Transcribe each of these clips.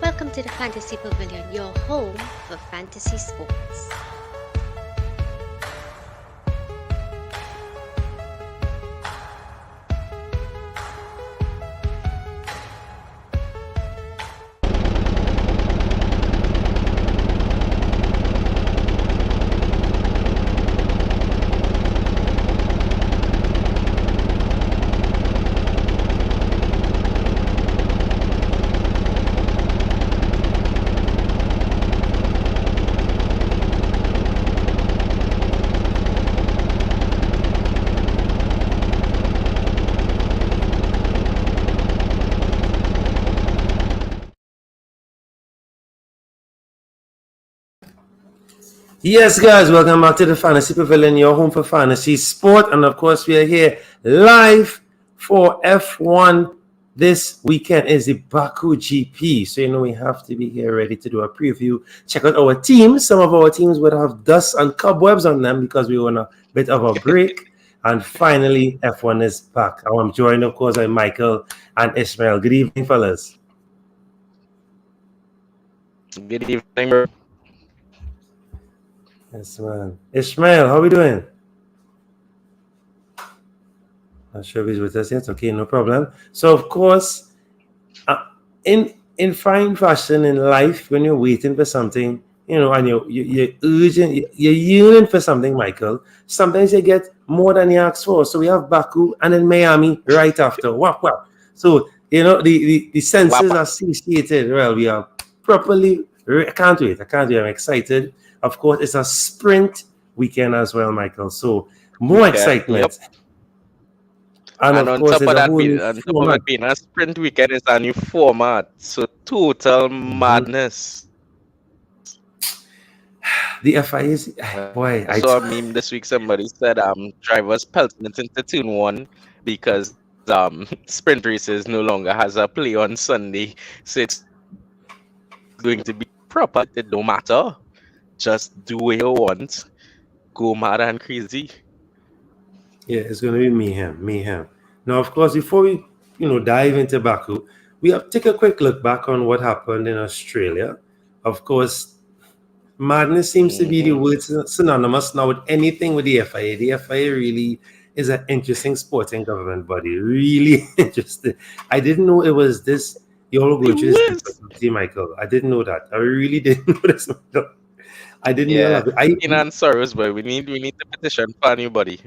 Welcome to the Fantasy Pavilion, your home for fantasy sports. Yes, guys, welcome back to the Fantasy Pavilion, your home for fantasy sport. And of course, we are here live for F1 this weekend. Is the Baku GP. So, we have to be here ready to do a preview. Check out our teams. Some of our teams would have dust and cobwebs on them because we were on a bit of a break. And finally, F1 is back. I'm joined, of course, by Michael and Ishmael. Good evening, fellas. Good evening, bro. Yes, man. Ishmael, how are we doing? Not sure if he's with us yet. Okay, no problem. So, of course, in fine fashion in life, when you're waiting for something, and you're urgent, you're yearning for something, Michael, sometimes you get more than you ask for. So we have Baku and then Miami right after. Wow. So, the senses are satiated. Well, we are properly, I can't wait. I'm excited. Of course, it's a sprint weekend as well, Michael. So more excitement. Yep. And of on course, top of there's a that, whole new on top of format. it being a sprint weekend, is a new format. So total madness. The FIA is boy. I saw a meme this week. Somebody said drivers pelting it into turn one because sprint races no longer has a play on Sunday. So it's going to be proper. It don't matter. Just do what you want. Go mad and crazy. Yeah, it's going to be mayhem. Now, of course, before we dive into Baku, we have to take a quick look back on what happened in Australia. Of course, madness seems to be the word synonymous now with anything with the FIA. The FIA really is an interesting sporting government body. Really interesting. I didn't know it was this. You all go through this difficulty, Michael. I didn't know that. I really didn't know this. I didn't know that. And sorrows, but we need to petition for anybody.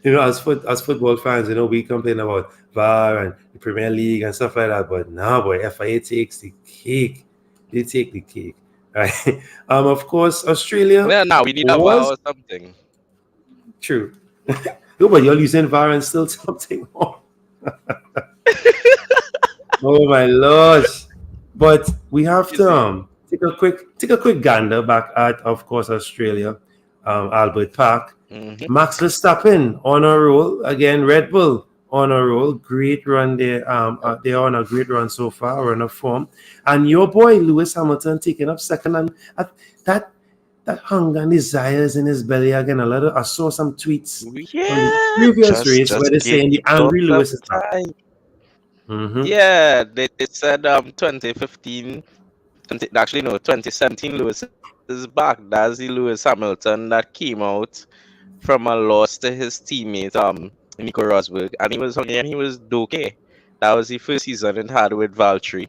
As football fans, we complain about VAR and the Premier League and stuff like that. But now, boy, FIA takes the cake. They take the cake. Right. Of course, Australia. Well, now we need a VAR or something. True. No, but you're using VAR and still something more. Oh my lord. But we have to take a quick gander back at, of course, Australia, Albert Park. Max Verstappen on a roll again. Red Bull on a roll. Great run there. They're on a great run so far. Run of form, and your boy Lewis Hamilton taking up second. And that hunger and desires in his belly again. I saw some tweets from the previous race where they're saying the angry Lewis is back. Yeah, they said 2017 Lewis is back. That's the Lewis Hamilton that came out from a loss to his teammate Nico Rosberg, and he was hungry and he was okay. That was the first season it had with Valtteri,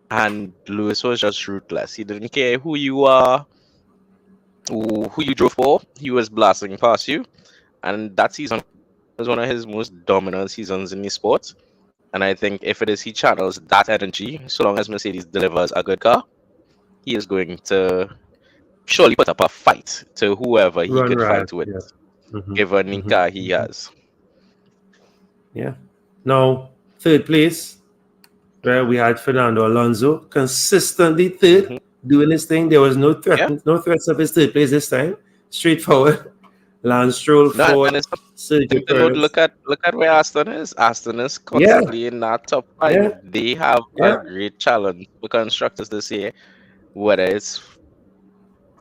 and Lewis was just ruthless. He didn't care who you are, who you drove for. He was blasting past you, and that season was one of his most dominant seasons in the sport. And I think if it is he channels that energy, so long as Mercedes delivers a good car, he is going to surely put up a fight to whoever he could fight with, given the car he has. Yeah. Now, third place, where we had Fernando Alonso consistently third, doing his thing. There was no threats of his third place this time. Straightforward. Lance Stroll forward. Look at where Aston is. Aston is constantly in that top 5. Yeah. They have a great challenge for constructors this year. Whether it's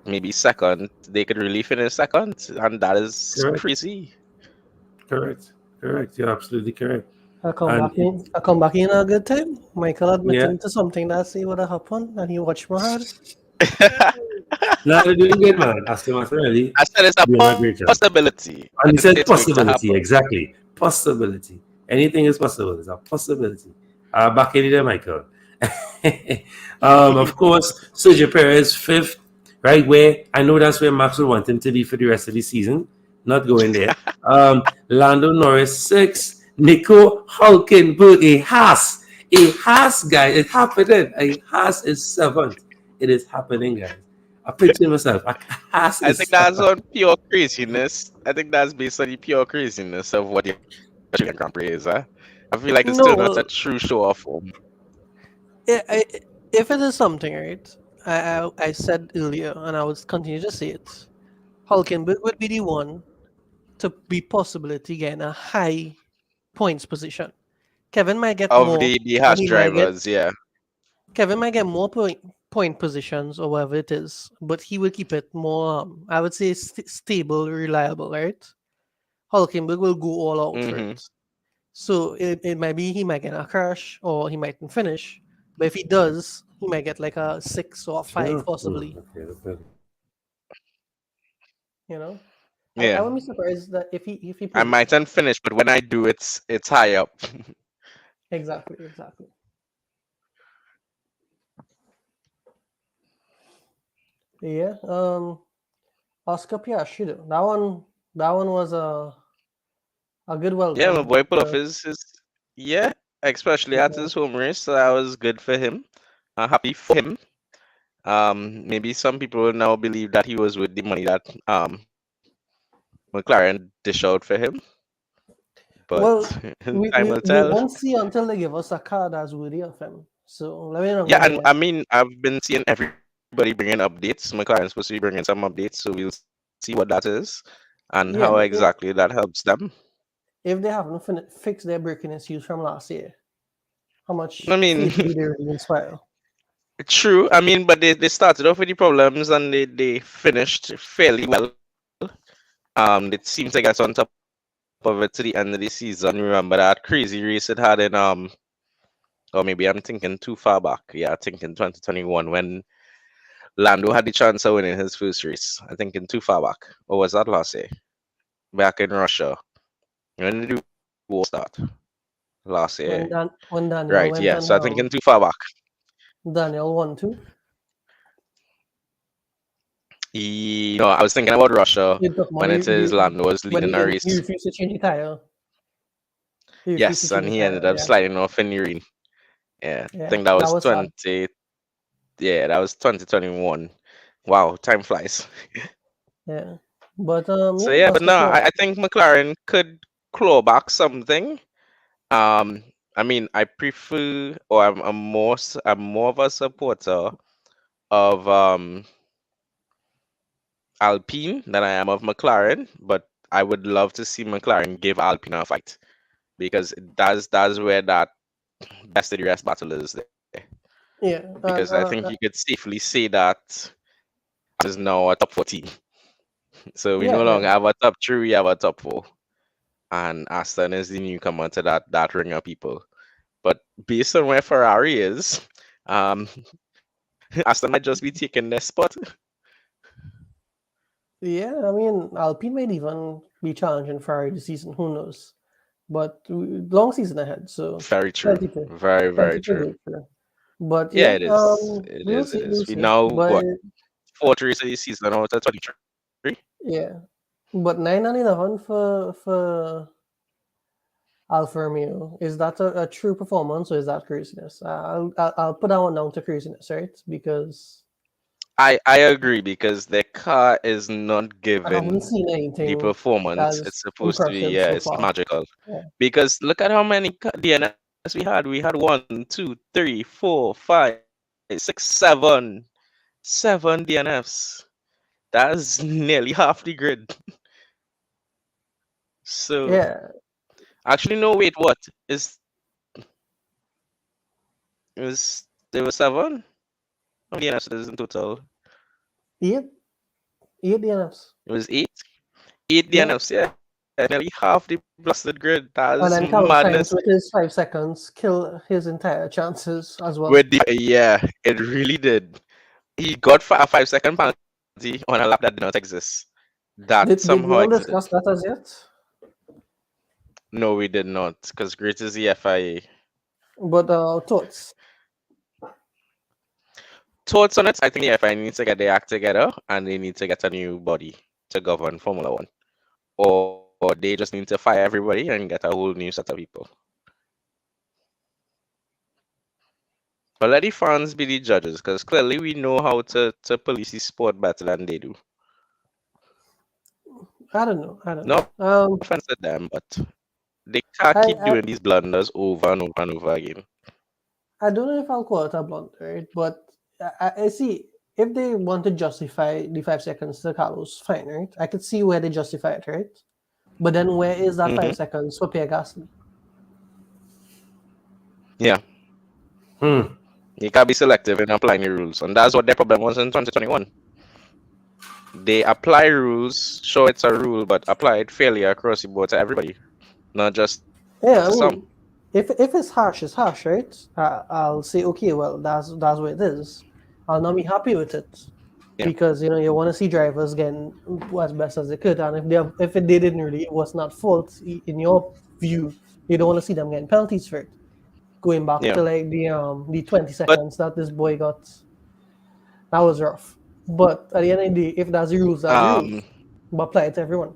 maybe second, they could really finish second, and that is crazy. Correct. You're absolutely correct. And I come back in a good time. Michael yeah, admitting to something that say what happened and he watched my heart. now they're doing good, man. Aston Martin really I said it's a doing a great job. possibility. I And he didn't say said it's going to possibility, happen. exactly. Possibility. Anything is possible. It's a possibility. Back in there, Michael. Of course, Sergio Perez fifth, right where I know that's where Max would want him to be for the rest of the season. Not going there. Lando Norris sixth, Nico Hulkenberg, a Haas guy. It's happening. A Haas is seventh. It is happening, guys. I picture myself. A Haas I is think that's seventh. on pure craziness. I think that's based on the pure craziness of what the Australian Grand Prix is. Huh? I feel like it's No, still not a well, true show of form. if it is something, right? I said earlier, and I would continue to say it. Hulkenberg would be the one to be possibility getting a high points position. Kevin might get Of more, the or Haas he might get drivers, yeah. Kevin might get more point positions or whatever it is, but he will keep it more. I would say stable, reliable, right? Hulkenberg will go all out for Hmm. it. So it might be he might get a crash or he mightn't finish, but if he does, he might get like a 6 or 5 Sure. possibly. Okay. You know, I Yeah. wouldn't be surprised that if he I produces mightn't finish, but when I do, it's high up. exactly. Yeah. Oscar Piastri though. That one was a good Yeah, my welcome. boy pull off Uh, his yeah, especially at yeah. his home race. So that was good for him. Happy for him. Maybe some people will now believe that he was with the money that McLaren dish out for him, but Well, we, time we, will we tell. won't see until they give us a car that's worthy of him. So let me not Yeah, go and there. I mean, I've been seeing everybody bringing updates. McLaren's supposed to be bringing some updates, so we'll see what that is and how Yeah, but exactly that helps them. if they haven't fixed their braking issues from last year, how I much mean, faith do they really inspire? true. I mean, but they started off with the problems and they finished fairly well. It seems like it's on top of it to the end of the season. Remember that crazy race it had in or maybe I'm thinking too far back. Yeah, I think in 2021 when Lando had the chance of winning his first race. I think in too far back. Or was that last year? Back in Russia. When did the war start? Last year. When Right, Daniel yeah. went So I and think in too far back. Daniel won too. No, I was thinking about Russia You talk about when it is Lando was when leading a he race. refused to change the tire. He refused to Yes, change and the he ended tire. up Yeah, sliding off in the rain. Yeah, I yeah, think that that was was sad. 20. Yeah, that was 2021. Wow, time flies. Yeah, but So yeah, yeah, but Oscar no, Piastri. I think McLaren could claw back something. Um, I mean, I prefer, or I'm more of a supporter of Alpine than I am of McLaren, but I would love to see McLaren give Alpine a fight because that's where that best of the rest battle is there. Yeah, Because I think you could safely say that is now a top 14. So we no yeah. longer have a top three, we have a top four. And Aston is the newcomer to that ring of people. But based on where Ferrari is, um, Aston might just be taking their spot. Yeah, I mean, Alpine might even be challenging Ferrari this season. Who knows? But long season ahead, so Very true. plenty to Very, very plenty to true. go through. But Yeah, yeah, it is. It we will is. It see, we will is. We see. now But what fourth race of the season out of 23. yeah, but 9 and 11 for Alfa Romeo, is that a true performance or is that craziness? I'll put that one down to craziness, right? Because I agree because the car is not I haven't given seen the anything performance as it's supposed to be. impressive Yeah, so it's far. magical. Yeah, Because look at how many DNS we had. We had 1, 2, 3, 4, 5, 6, 7, 7 DNFs. That's nearly half the grid. So yeah, actually, no. Wait, what is there were 7? How many DNFs it is in total? eight, eight DNFs. It was eight. Eight Yeah, DNFs. Yeah. nearly half the blasted grid. That And is then Carlos Sainz madness. with his 5 seconds kill his entire chances as well. With the yeah, it really did. He got a 5 second penalty on a lap that did not exist. That Did somehow we all existed. discuss that as yet? No, we did not, because great is the FIA. But thoughts? Thoughts on it? I think the FIA needs to get their act together and they need to get a new body to govern Formula One. Or they just need to fire everybody and get a whole new set of people. But let the fans be the judges, because clearly we know how to police the sport better than they do. I don't know. I don't No know. offense to them, but they can't I, keep I doing these blunders over and over and over again. I don't know if I'll call it a blunder, right? But I see if they want to justify the 5 seconds to Carlos, fine, right? I could see where they justify it, right? But then where is that Mm-hmm. 5 seconds for Pierre Gasly? Yeah. You can't be selective in applying the rules, and that's what their problem was in 2021. They apply rules, sure it's a rule, but apply it fairly across the board to everybody, not just Yeah, I some. mean, if it's harsh, it's harsh, right? I'll say, okay, well, that's what it is. I'll not be happy with it Yeah. because you want to see drivers getting as best as they could, and if they didn't really, it was not fault in your view. You don't want to see them getting penalties for it. Going back Yeah. to like the 20 But seconds that this boy got, that was rough. But at the end of the day, if that's the rules, that's the rules. But apply it to everyone.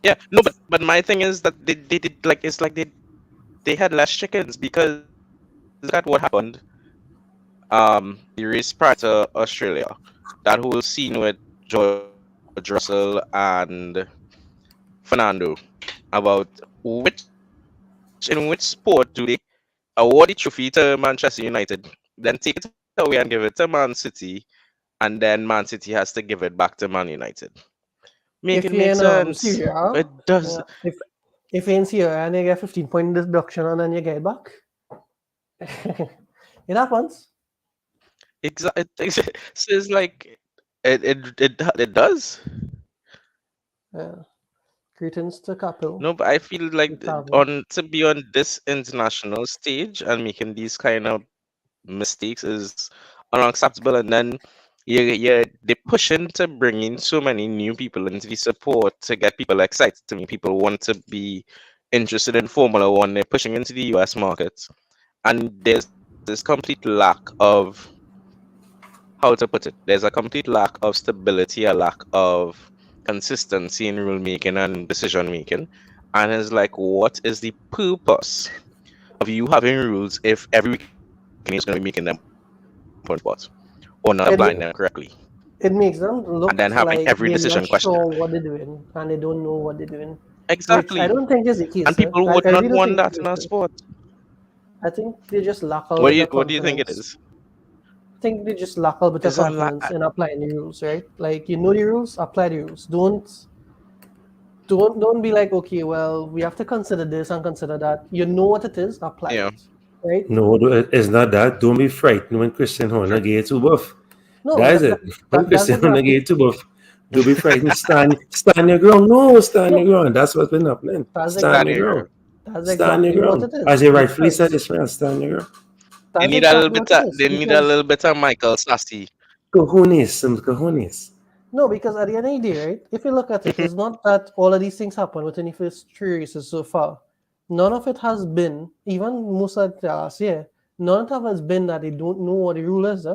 yeah, no, but my thing is that they did like it's like they had less chickens because look at what happened. The race prior to Australia, that whole scene with George Russell and Fernando about in which sport do they award the trophy to Manchester United, then take it away and give it to Man City, and then Man City has to give it back to Man United. Make it If make you're in sense. Syria, It does. yeah, if you're in Syria and you get 15-point deduction and then you get it back, it happens. Exactly. So it's like it does. Yeah. Greetings to couple. No, but I feel like Travel. to be on this international stage and making these kind of mistakes is unacceptable. And then they pushing to bring in so many new people into the support to get people excited, to make people want to be interested in Formula One. They're pushing into the US market, and there's this complete lack of, how to put it, there's a complete lack of stability, a lack of consistency in rule making and decision making. And it's like, what is the purpose of you having rules if every weekend is going to be making them point spots or not It, applying them correctly, it makes them and look then having like every they're not decision questioned? sure what they're doing and they don't know what they're doing. Which I Exactly. don't think is the case. And people I would not really don't want think that it's in the our case. sport. I think they just lack a little bit of What do you think it confidence. is? I think they just lack a little bit of Is a la- confidence in applying the rules, right? Like you know the rules, apply the rules. Don't be like, okay, well, we have to consider this and consider that. You know what it is, apply Yeah. it. Right? No, it's not that. Don't be frightened when Christian Horner gets too buff. No, That is it. When that's Christian Horner exactly gets too buff, don't be frightened. Stand your ground. No, stand your no, ground. That's what's been happening. that's Stand your Standing exactly here. ground. that's Stand your exactly what ground. it is. As you Be rightfully said, frightened. this man, stand your ground. They That's need a little exactly bit what it of, is. they need a Because little bit of Michael Sassy. Cojones, some cojones. no, because at the end of the day, right? If you look at it, it's not that all of these things happen within the first 3 races so far. None of it has been, even most of the last year, none of it has been that they don't know what the rule is.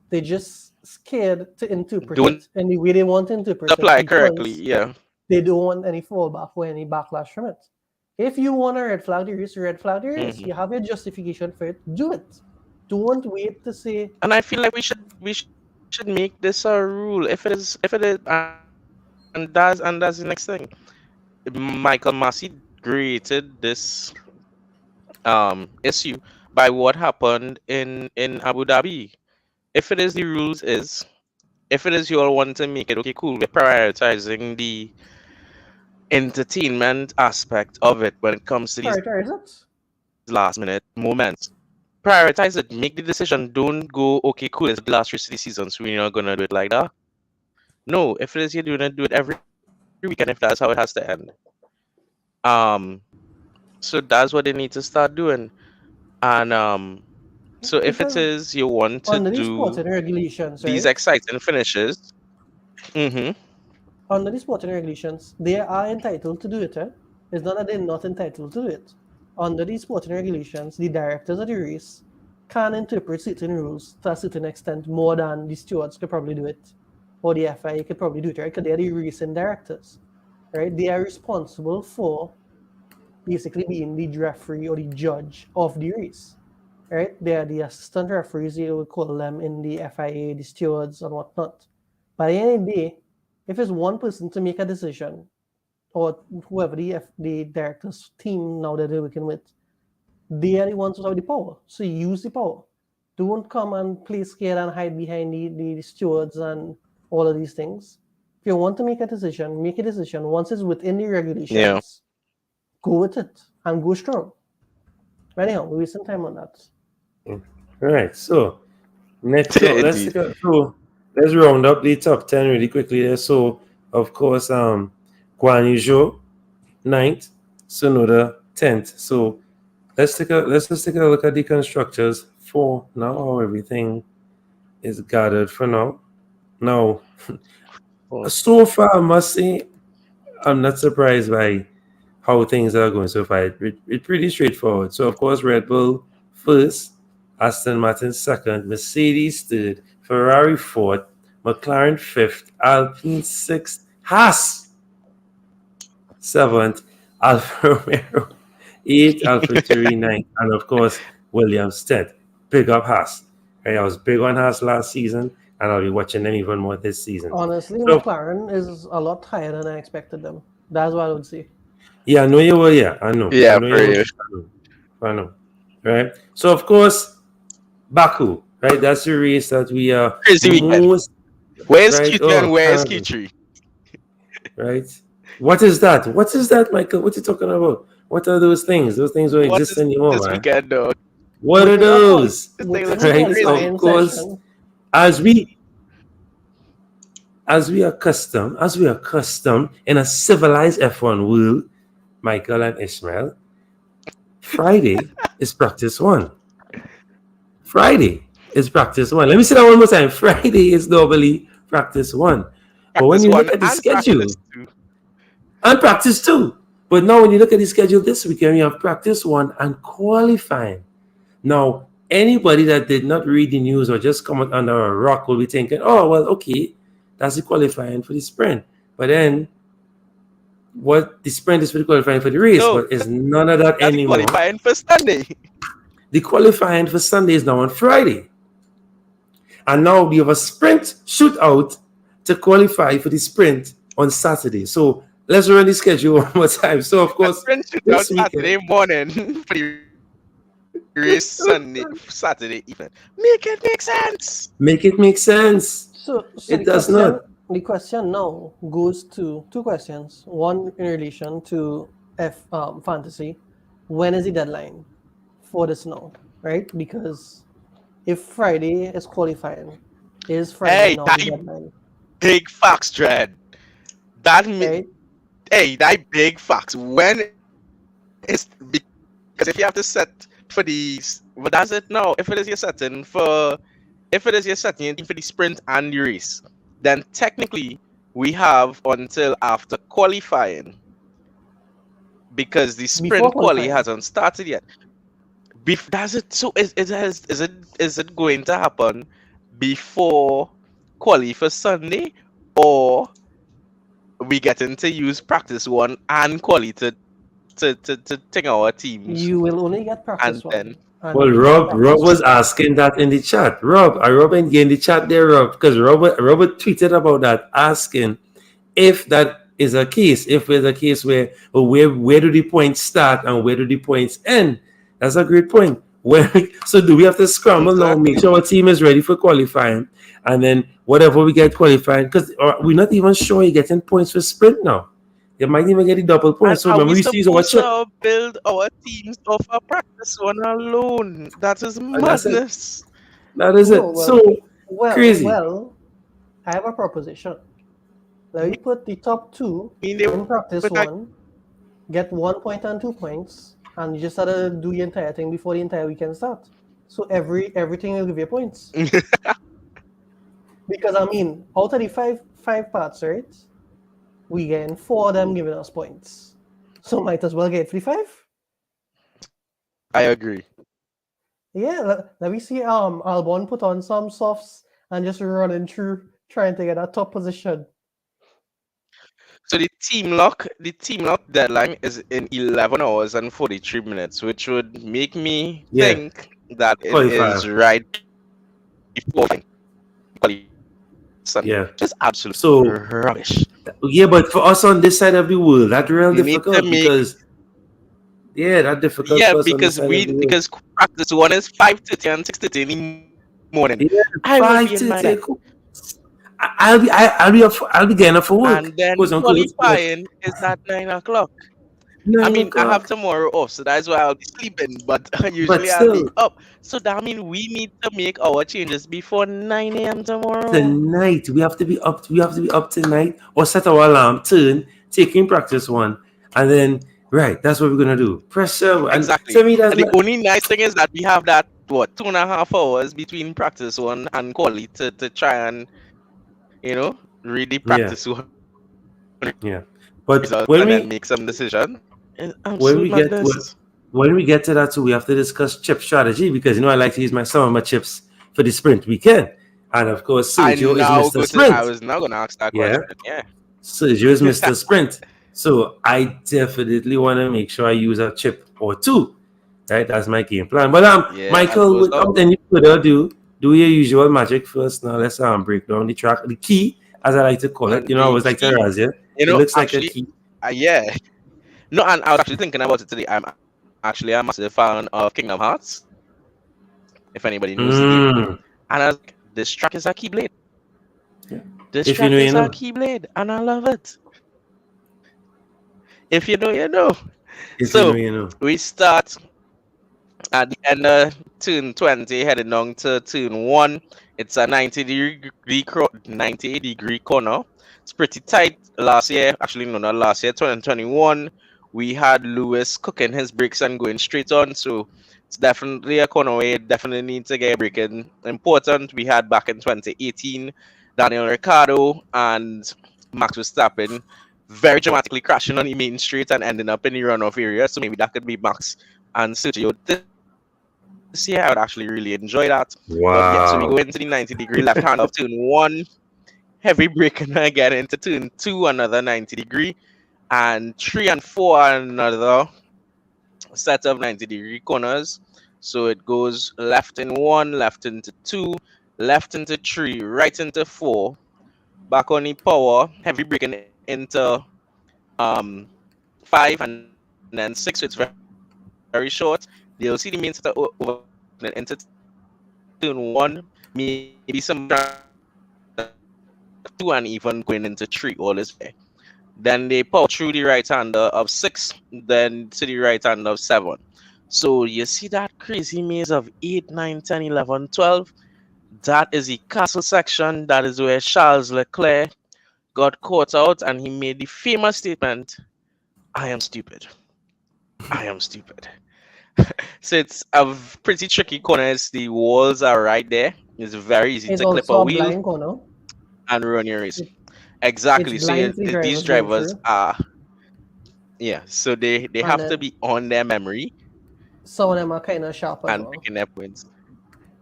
They're just scared to interpret Don't it and the way they want to interpret it apply correctly. because Yeah. they don't want any fallback or any backlash from it. If you want to red flag the race, red flag the race. Mhm. You have your justification for it, do it. Don't wait to say, And I feel like we should make this a rule. If it is, and that's the next thing. Michael Massey created this issue by what happened in Abu Dhabi. If it is the rules is, if it is you all want to make it, okay, cool, we're prioritizing the entertainment aspect of it when it comes to these prioritize it. last minute moments. Prioritize it, make the decision. Don't go, okay, cool, it's the last race of the season, so we're not gonna do it like that. No, if it is you're doing it, do it every weekend if that's how it has to end. So that's what they need to start doing. And so if it Because is you want to under these sports do and regulations, these right? exciting finishes, mm-hmm. Under the sporting regulations, they are entitled to do it. It's not that they're not entitled to do it. Under the sporting regulations, the directors of the race can interpret certain rules to a certain extent more than the stewards could probably do it, or the FIA could probably do it, right? Because they're the racing directors, right? They are responsible for basically being the referee or the judge of the race, right? They are the assistant referees, you would call them in the FIA, the stewards and whatnot. But at the end of the day, if it's one person to make a decision, or whoever the director's team now that they're working with, they are the ones who have the power. So use the power. Don't come and play scared and hide behind the stewards and all of these things. If you want to make a decision, make a decision. Once it's within the regulations, go with it and go strong. Anyhow, we're wasting time on that. All right. So next, so let's Indeed. take a, so let's round up the top 10 really quickly there. So of course, Guan Yu 9th, Sonoda 10th. So let's just take a look at the constructors for now. How everything is gathered for now. Now, so far, I must say, I'm not surprised by how things are going so far. It's pretty straightforward. So, of course, Red Bull first, Aston Martin second, Mercedes third, Ferrari fourth, McLaren fifth, Alpine sixth, Haas seventh, Alfa Romeo eighth, AlphaTauri ninth, and of course, Williams 10th. Big up Haas. Right, I was big on Haas last season, and I'll be watching them even more this season. Honestly, So, McLaren is a lot higher than I expected them. That's what I would say. yeah, I know you will. Yeah, I know. Yeah, I know for you you. will. I know. Right. So of course, Baku. Right. That's the race that we are Crazy weekend. most. Where's Right. Q3 and where's Canada. Q3? Right. What is that? What is that, Michael? What are you talking about? What are those things? Those things don't What exist is anymore, this man. weekend, though? What are Within a qual- those? This thing within looks a Right. crazy. So of qualifying course, session, as we are accustomed in a civilized F1 world, Michael and Ishmael, Friday is practice one. Friday is practice one. Let me say that one more time. Friday is normally practice one. But when Practice you one look at the and schedule, practice two. and practice two. But now when you look at the schedule this weekend, you have practice one and qualifying. Now, anybody that did not read the news or just come out under a rock will be thinking, oh, well, okay, that's the qualifying for the sprint. But then what the sprint is for the qualifying for the race, No, but it's none of that that's anymore. qualifying for Sunday. The qualifying for Sunday is now on Friday. And now we have a sprint shootout to qualify for the sprint on Saturday. So let's run the schedule one more time. So of A course, sprint shootout this Saturday weekend, morning for the race Saturday evening. Make it make sense. make it make sense. so It the does question not. the question now goes to two questions. One in relation to fantasy. When is the deadline for this now? Right? Because if Friday is qualifying, is Friday Hey, now that the deadline? big facts, Dread. That Right? hey, that big facts. When is because if you have to set for these, but that's it now. If it is your setting for the sprint and the race, then technically we have until after qualifying because the Before sprint quali qualifying. hasn't started yet. Does it? So is it going to happen before quali for Sunday, or we getting to use practice one and quali to take our teams You will only get practice and then one. And Well, you get Rob practice was one. asking that in the chat. Rob in the chat there, Rob, because Robert tweeted about that, asking if that is a case, if there's a case where where do the points start and where do the points end? That's a great point. So do we have to scramble now, make sure our team is ready for qualifying, and then whatever we get qualifying, because we're not even sure you're getting points for sprint now. They might even get the double and points. So are remember, we we see our supposed chip, to build our teams off a practice one alone? That is and that's it. madness. That is Oh, it. So crazy. well, I have a proposition. Let me put the top two I mean, they in practice but like, one get 1 point and 2 points, and you just gotta do the entire thing before the entire weekend start. So everything will give you points. Because I mean, out of the five parts, right? We getting four of them giving us points. So might as well get 5. I agree. Yeah, let me see. Albon put on some softs and just running through trying to get that top position. So the team lock deadline is in 11 hours and 43 minutes, which would make me Yeah, think that it is 45. right before qualification, Yeah. which is absolute So rubbish. yeah, but for us on this side of the world, that's real You need to difficult make because yeah, that's difficult yeah for us on this because side of the world. practice one is 5:30 and 6:30 in the morning. Yeah, I will be five in to my bed, take. I'll be up. I'll be getting up for work. and then Cause on close, but qualifying is at 9 o'clock. I nine mean, I have o'clock. tomorrow off, so that's why I'll be sleeping. But But usually I'll be still, up. So that means we need to make our changes before 9 a.m. tomorrow. tonight we have to be up. We have to be up tonight or set our alarm, turn, taking practice one, and then right. That's what we're gonna do. Pressure and Exactly. to me that's And the not. only nice thing is that we have that what 2.5 hours between practice one and quali to try and read the practice Yeah, one yeah. results But and then make some decision. It's absolute when we get madness. when we get to that, too, we have to discuss chip strategy because I like to use some of my chips for the sprint weekend, and of course Sergio is Mr. I Sprint. was now gonna ask that Yeah, question. Yeah. Sergio is Mr. Sprint. So I definitely want to make sure I use a chip or two. Right, that's my game plan. But Yeah, as Michael, goes up. without any further ado, do your usual magic first. Now let's break down the track, the key, as I like to call it. And I the always like to key, razz it. It looks like a actually, key. yeah. No, and I was actually thinking about it today. I'm actually a massive fan of Kingdom Hearts, if anybody knows the game. Mm. And I was like, this track is a Keyblade. Yeah. This If you track know, you is a know. Keyblade, and I love it. If you know, you know. If you know, So you know. we start at the end of turn 20, heading down to turn 1. It's a 90-degree corner. It's pretty tight. Last year, actually, no, not last year, 2021, we had Lewis cooking his brakes and going straight on. So it's definitely a corner where you definitely need to get braking important. We had back in 2018, Daniel Ricciardo and Max Verstappen very dramatically crashing on the main street and ending up in the runoff area. So maybe that could be Max and Sergio this year. I would actually really enjoy that. But yeah, so we go into the Wow. 90-degree left hand of turn 1, heavy braking again into turn 2, another 90-degree, and 3 and 4 another set of 90-degree corners. So it goes left in 1, left into 2, left into 3, right into 4, back on the power, heavy braking into um 5 and then 6, so it's very short. You'll see the main set opening into turn 1, maybe some transition to 2, and even going into 3. All is fair. Then they power through the right hander of 6, then to the right hander of 7. So you see that crazy maze of 8, 9, 10, 11, 12. That is the castle section. That is where Charles Leclerc got caught out and he made the famous statement, I am stupid. I am stupid. So it's a pretty tricky corner. It's the walls are right there. It's very easy to clip It's a wheel also a blind corner. and run your race. It's Exactly. So blind to the these drivers going drivers through. are so they And have to then be on their memory some of them are kind of sharp as and well. picking their points.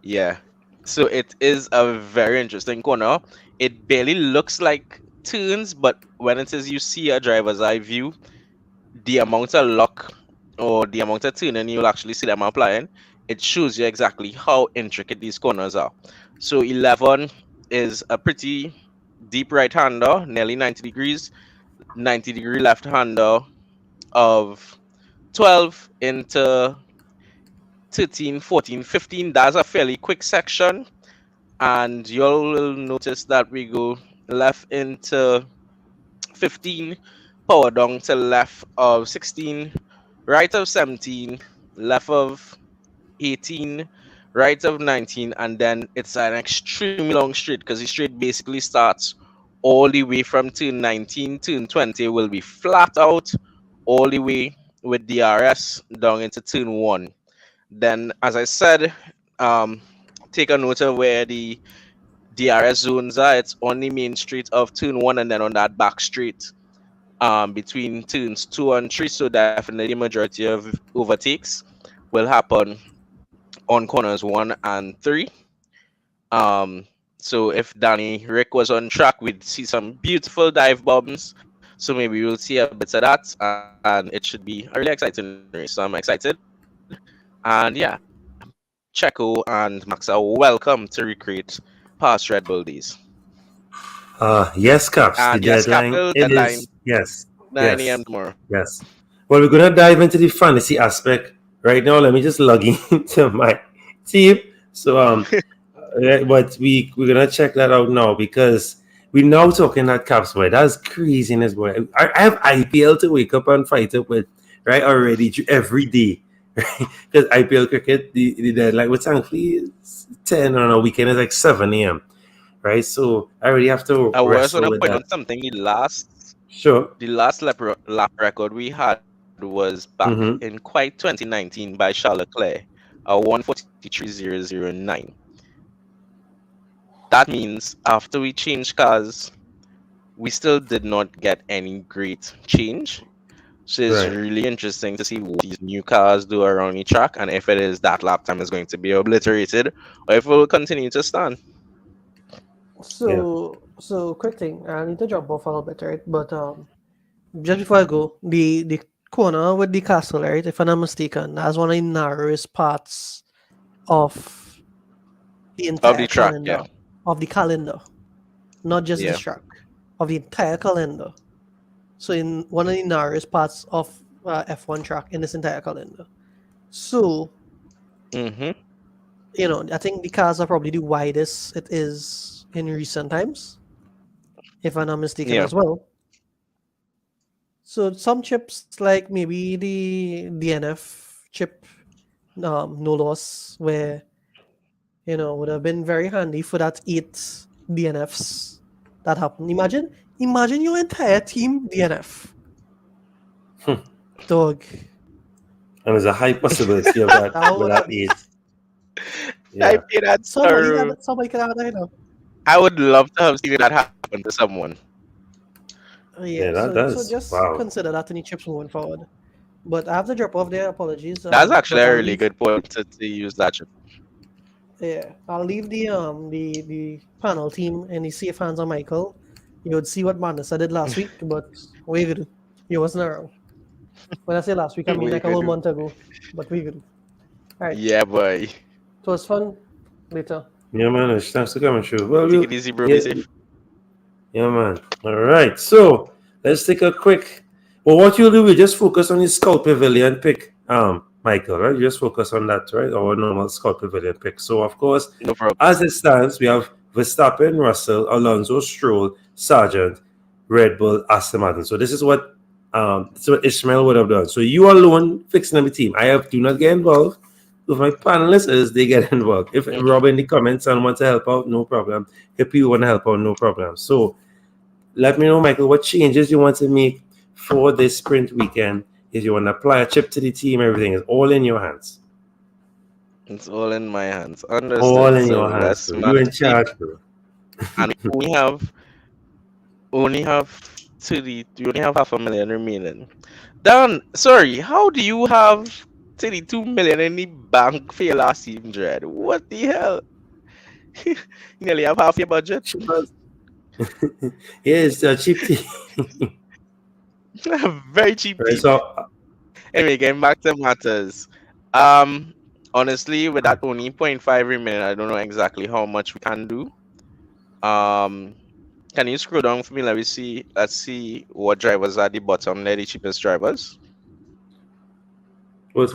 Yeah. So it is a very interesting corner. It barely looks like turns, but when it says you see a driver's eye view, the amount of luck or the amount of turning you'll actually see them applying, it shows you exactly how intricate these corners are. So 11 is a pretty deep right hander, nearly 90 degrees, 90-degree left hander of 12 into 13, 14, 15. That's a fairly quick section. And you'll notice that we go left into 15, power down to left of 16, right of 17, left of 18, right of 19, and then it's an extremely long straight because the straight basically starts all the way from turn 19. Turn 20 will be flat out all the way with DRS down into turn one. Then, as I said, um, take a note of where the DRS zones are. It's on the main street of turn one, and then on that back street between turns two and three. So definitely majority of overtakes will happen on corners one and three. Um, so if Danny Rick was on track, we'd see some beautiful dive bombs. So maybe we'll see a bit of that, and it should be a really exciting race. So I'm excited. And yeah, Checo and Max are welcome to recreate past Red Bull days. Yes, Caps. And The yes, deadline. capital It deadline is. Yes. 9 a.m. Yes. tomorrow. Yes. Well, we're gonna dive into the fantasy aspect right now. Let me just log into my team. So but we're gonna check that out now because we're now talking that Caps, boy. That's craziness, boy. I have IPL to wake up and fight up with right already every day. Right? Because IPL cricket, the deadline, which thankfully is 10 on a weekend is like 7 a.m. Right? So I already have to I was wrestle gonna with point that. out something. Sure. The last lap record we had was back in Mm-hmm. quite 2019 by Charles Leclerc, a 143.009. That means after we changed cars, we still did not get any great change. So it's Right. really interesting to see what these new cars do around the track, and if it is that lap time is going to be obliterated, or if it will continue to stand. Yeah. So quick thing. I need to jump off a little bit, right? But just before I go, the corner with the castle, right? If I'm not mistaken, that's one of the narrowest parts of the Of the entire track, yeah. calendar. Of the calendar. Not just Yeah. this track. Of the entire calendar. So in one of the narrowest parts of F1 track in this entire calendar. So, Mm-hmm. I think the cars are probably the widest it is in recent times, if I'm not mistaken Yeah. as well. So some chips like maybe the DNF chip, no loss, where would have been very handy for that 8 DNFs that happened. Imagine your entire team DNF. Hmm. Dog. And there's a high possibility of that That with would that have age. I Yeah. feel that sorrow. somebody could have that. I would love to have seen that happen to someone. Yeah, Yeah, that so does. just Wow. consider that any chips moving forward. But I have to drop off there. Apologies. That's actually But a I'll really leave. good point to use that. Yeah, I'll leave the panel team in the safe hands of Michael. You would see what madness I did last week, but we good. You wasn't around. When I say last week, I mean We like a whole could do. month ago. But we good. All right, Yeah, boy. it was fun. Later. Yeah, man. Thanks for coming through. Well, Take it easy, bro. Be yeah, safe. yeah, man. All right. So let's take a quick. Well, what you'll do, we just focus on the Scout Pavilion pick, Michael, right? You just focus on that, right? Our normal Scout Pavilion pick. So, of course, No problem. as it stands, we have Verstappen, Russell, Alonso, Stroll, Sargent, Red Bull, Aston Martin. So this is what Ishmael would have done. So you alone fixing the team. Do not get involved. If my panelists is they get involved. If Rob in the comments and want to help out, no problem. If you want to help out, no problem. So let me know, Michael, what changes you want to make for this sprint weekend. If you want to apply a chip to the team, everything is all in your hands. It's all in my hands. All Understood. in So your hands, let's bro. You're in charge, bro. and we only have 500,000 remaining. Dan, sorry, how do you have 32 million in the bank for your last season, Dread? What the hell? You nearly have half your budget. Yeah, it's a cheap team. Very cheap. Right, so Anyway, getting back to matters. Honestly, with that only 0.5 remaining, I don't know exactly how much we can do. Can you scroll down for me? Let's see what drivers are at the bottom. They're the cheapest drivers. But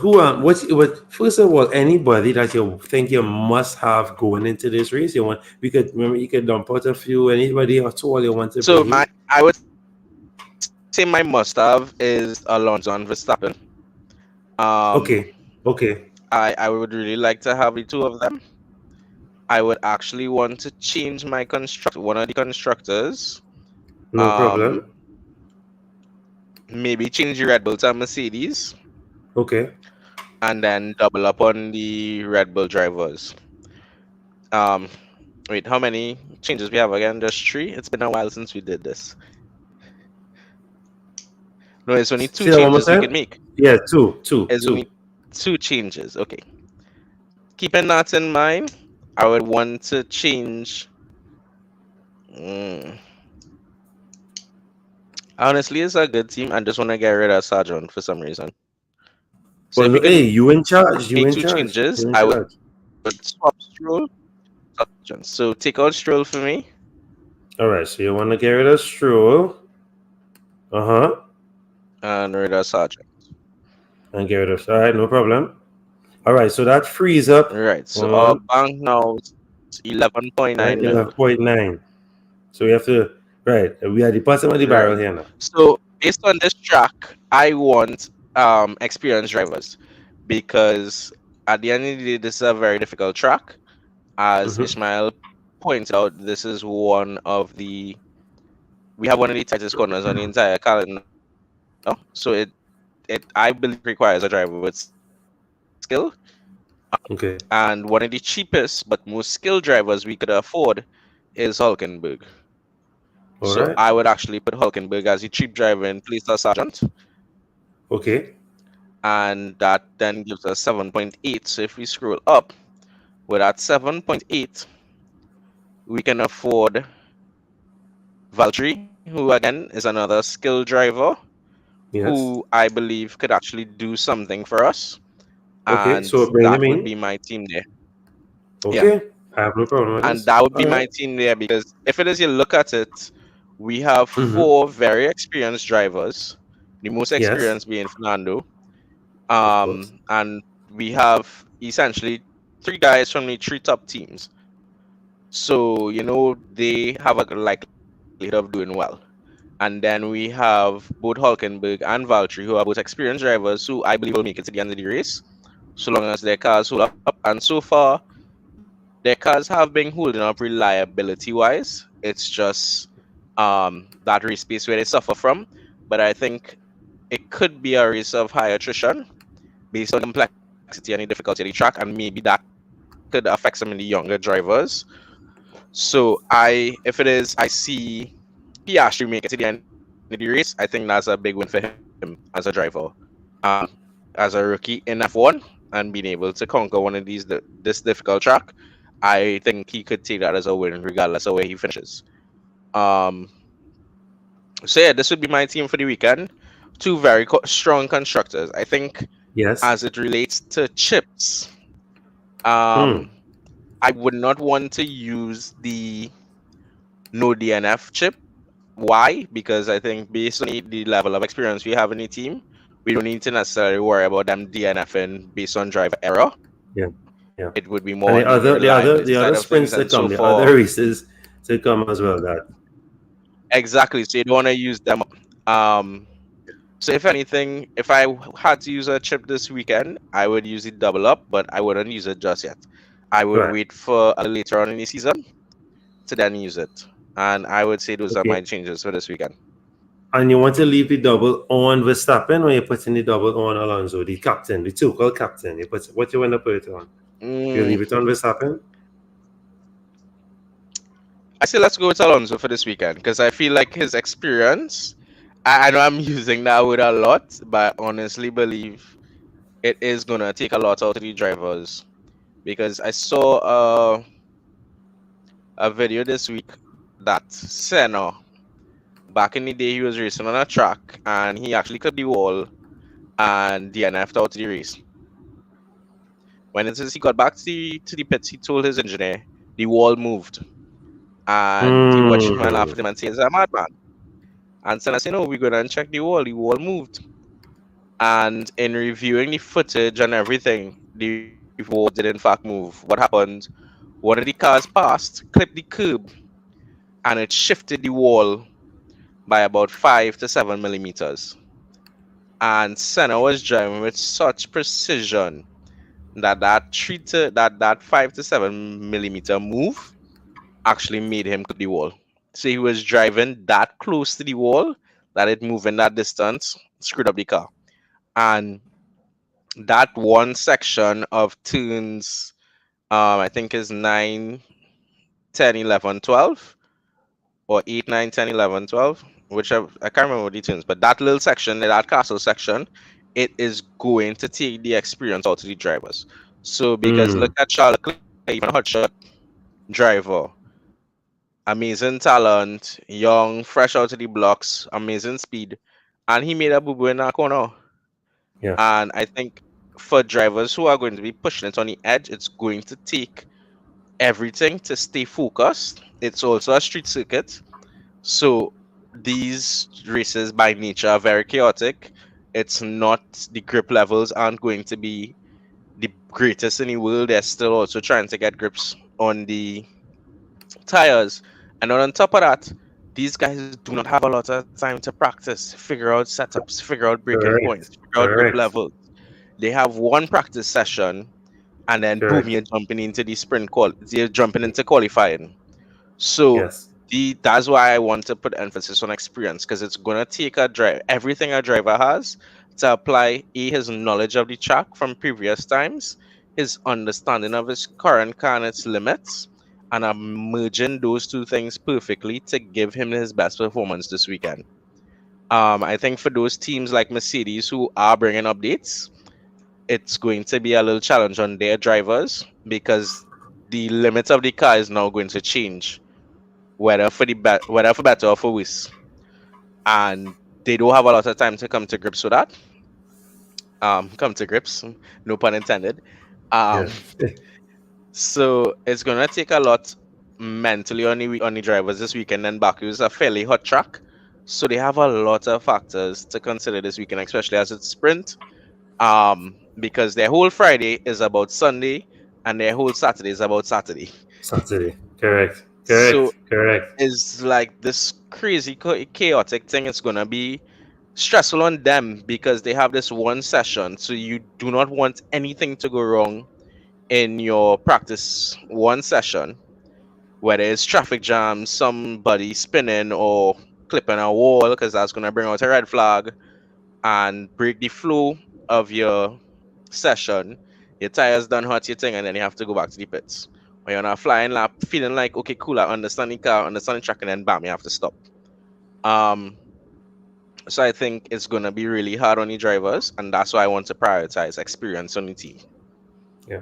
first of all, anybody that you think you must have going into this race, you could dump out a few, anybody at all you want to So bring in. I would say my must-have is Alonso and Verstappen. Okay. I would really like to have the two of them. I would actually want to change my one of the constructors. No problem. maybe change the Red Bull to a Mercedes Okay. and then double up on the Red Bull drivers. Um, wait, how many changes we have again? Just three? It's been a while since we did this. No, it's only two Say that one more changes we time. can make. Yeah, two, two, It's only two. two changes. Okay. Keeping that in mind, I would want to change. Mm, honestly, it's a good team. I just want to get rid of Sargent for some reason. So Well, if no, you can hey, you in charge. You make in two charge. changes, You in I would charge. swap Stroll. Sargent. So take out Stroll for me All right. So you want to get rid of Stroll. Uh huh. and rid of Sargent. And get rid of. All right. No problem. All right. So that frees up Right. So our one. bank now is Right. 11.9 mil. 11.9. So we have to. Right. We are at the bottom of the Right. barrel here now. So based on this track, I want experienced drivers because at the end of the day, this is a very difficult track. As Mm-hmm. Ishmael points out, this is one of the we have one of the tightest corners on the entire calendar. So it I believe requires a driver with skill. Okay. And one of the cheapest but most skilled drivers we could afford is Hulkenberg. All So right. I would actually put Hulkenberg as the cheap driver in place of Sargent, Okay. and that then gives us 7.8. So if we scroll up, with that 7.8, we can afford Valtteri, who again is another skilled driver Yes. who I believe could actually do something for us. Okay. And So bring that him would in. be my team there. Yeah. Okay. I have no problem with And this. that would be All my right. team there because if it is you look at it, we have Mm-hmm. four very experienced drivers, the most Yes. experienced being Fernando. Of course. And we have essentially three guys from the three top teams. So, they have a likelihood of doing well. And then we have both Hulkenberg and Valtteri, who are both experienced drivers who I believe will make it to the end of the race, so long as their cars hold up. And so far, their cars have been holding up reliability wise. It's just that race pace where they suffer from. But I think it could be a race of high attrition based on the complexity and the difficulty of the track, and maybe that could affect some of the younger drivers. So if it is, I see Piastri make it to the end of the race. I think that's a big win for him as a driver, um, as a rookie in F1, and being able to conquer one of this difficult track. I think he could take that as a win, regardless of where he finishes. Um, so yeah, this would be my team for the weekend. Two very strong constructors. I think Yes. as it relates to chips, Hmm. um, I would not want to use the no DNF chip. Why? Because I think based on the level of experience we have in the team, we don't need to necessarily worry about them DNFing based on driver error. Yeah. Yeah. It would be And more on the the reliability other side of things. sprints to And so come, the for other races to come as well. That. exactly, so you don't want to use them up. So if anything, if I had to use a chip this weekend, I would use it double up, but I wouldn't use it just yet. I would Right. wait for a later on in the season to then use it. And I would say those are Okay. my changes for this weekend. And you want to leave the double on Verstappen, or you putting the double on Alonso, the captain, the two-call captain? You put what you want to put it on? You Mm, leave it on Verstappen. I say let's go with Alonso for this weekend because I feel like his experience. I know I'm using that word a lot, but I honestly believe it is gonna take a lot out of the drivers because I saw a video this week that Senna back in the day he was racing on a track and he actually clipped the wall and DNF'd out the race. When he got back to the pits, he told his engineer the wall moved, and he watched him and laughed at him and said, "He's a madman." And Senna said, "No, we're gonna check the wall. The wall moved." And in reviewing the footage and everything, the wall did in fact move. What happened? One of the cars passed, clipped the curb, and it shifted the wall by about 5 to 7 millimeters. And Senna was driving with such precision that 5 to 7 millimeter move actually made him clip the wall. So he was driving that close to the wall that it moving that distance screwed up the car. And that one section of turns, I think is 9, 10, 11, 12, or 8, 9, 10, 11, 12, whichever, I can't remember the tunes, but that little section, that castle section, it is going to take the experience out of the drivers. So, because look at Charles Leclerc, even a hotshot driver, amazing talent, young, fresh out of the blocks, amazing speed, and he made a boo boo in that corner. Yeah. And I think for drivers who are going to be pushing it on the edge, it's going to take everything to stay focused. It's also a street circuit. So these races by nature are very chaotic. It's not, the grip levels aren't going to be the greatest in the world. They're still also trying to get grips on the tires. And then on top of that, these guys do not have a lot of time to practice, figure out setups, figure out braking points, Correct. figure out grip Correct. levels. They have one practice session, and then boom, Correct. you're jumping into the you're jumping into qualifying. So Yes. that's why I want to put emphasis on experience, because it's gonna take a drive everything a driver has to apply his knowledge of the track from previous times, his understanding of his current car and its limits, and I'm merging those two things perfectly to give him his best performance this weekend. I think for those teams like Mercedes who are bringing updates, it's going to be a little challenge on their drivers, because the limits of the car is now going to change, whether for whether for better or for worse, and they don't have a lot of time to come to grips with that. Come to grips, no pun intended. Um, Yes. so it's gonna take a lot mentally on the drivers this weekend. And Baku is a fairly hot track, so they have a lot of factors to consider this weekend, especially as it's sprint. Because their whole Friday is about Sunday, and their whole Saturday is about Saturday. Saturday. Correct. So Correct. Correct. it's like this crazy chaotic thing. It's gonna be stressful on them because they have this one session, so you do not want anything to go wrong in your practice one session, whether it's traffic jam, somebody spinning or clipping a wall, because that's gonna bring out a red flag and break the flow of your session. Your tires done hot your thing, and then you have to go back to the pits. Or you're on a flying lap, feeling like, okay, cool, I understand the car, understand the track, and then bam, you have to stop. So I think it's gonna be really hard on the drivers, and that's why I want to prioritize experience on the team. Yeah.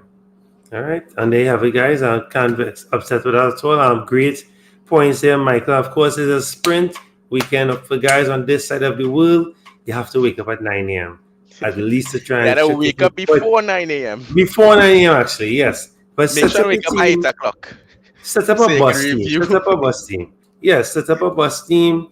All right. And there you have it, guys. I can't be upset with that at all. Great points there, Michael. Of course, it's a sprint weekend for guys on this side of the world. You have to wake up at 9 a.m. at least to try You and gotta check wake it. up before 9 a.m. Before 9 a.m. actually, yes. But Make set sure up to a wake up at 8 team. o'clock. Set up So a you bus can team. review. Set up a bus team. Yes, set up a bus team.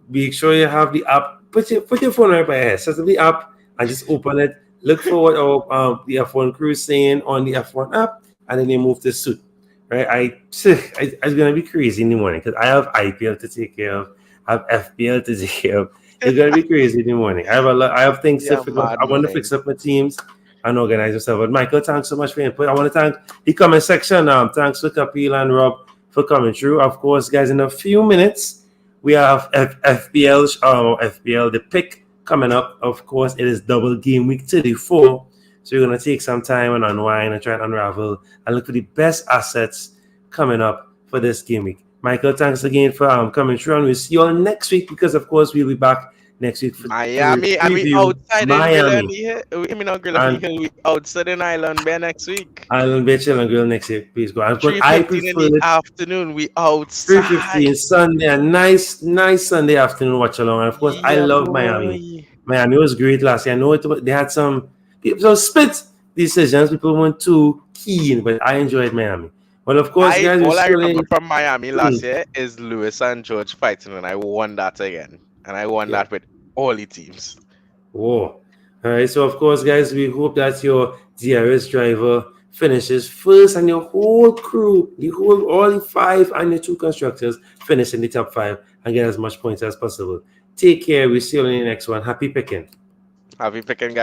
Make sure you have the app. Put your phone right by your head. Set up the app and just open it. Look for what the F1 crew is saying on the F1 app, and then you move to suit. Right? It's gonna be crazy in the morning because I have IPL to take care of. I have FPL to take care of. It's gonna be crazy in the morning. I have a lot. I have things to Yeah, fix up. mad I want to morning. fix up my teams and organize myself. But Michael, thanks so much for your input. I want to thank the comment section. Thanks to Kapil and Rob for coming through. Of course, guys, in a few minutes we have FPL the pick coming up. Of course, it is double game week 34. So we're gonna take some time and unwind and try and unravel and look for the best assets coming up for this game week. Michael, thanks again for coming through, and we'll see you all next week because, of course, we'll be back next week for Miami, and we preview outside in Miami Grill and Hill. We outside in Island Bay next week. Island Bay Chill and Grill next week. Please go. Of course, I 3:15 in prefer the it afternoon. We outside. 3:15 Sunday, a nice Sunday afternoon watch along. And of course, I Yeah, love Miami. boy. Miami was great last year. I know they had some split decisions. People weren't too keen, but I enjoyed Miami. Well, of course, guys, we're All I still remember in. from Miami last year is Lewis and George fighting, and I won that again. And I won that with all the teams. Oh, all right. So, of course, guys, we hope that your DRS driver finishes first, and your whole crew, all the 5 and your 2 constructors finish in the top 5 and get as much points as possible. Take care. We'll see you in the next one. Happy picking. Happy picking, guys.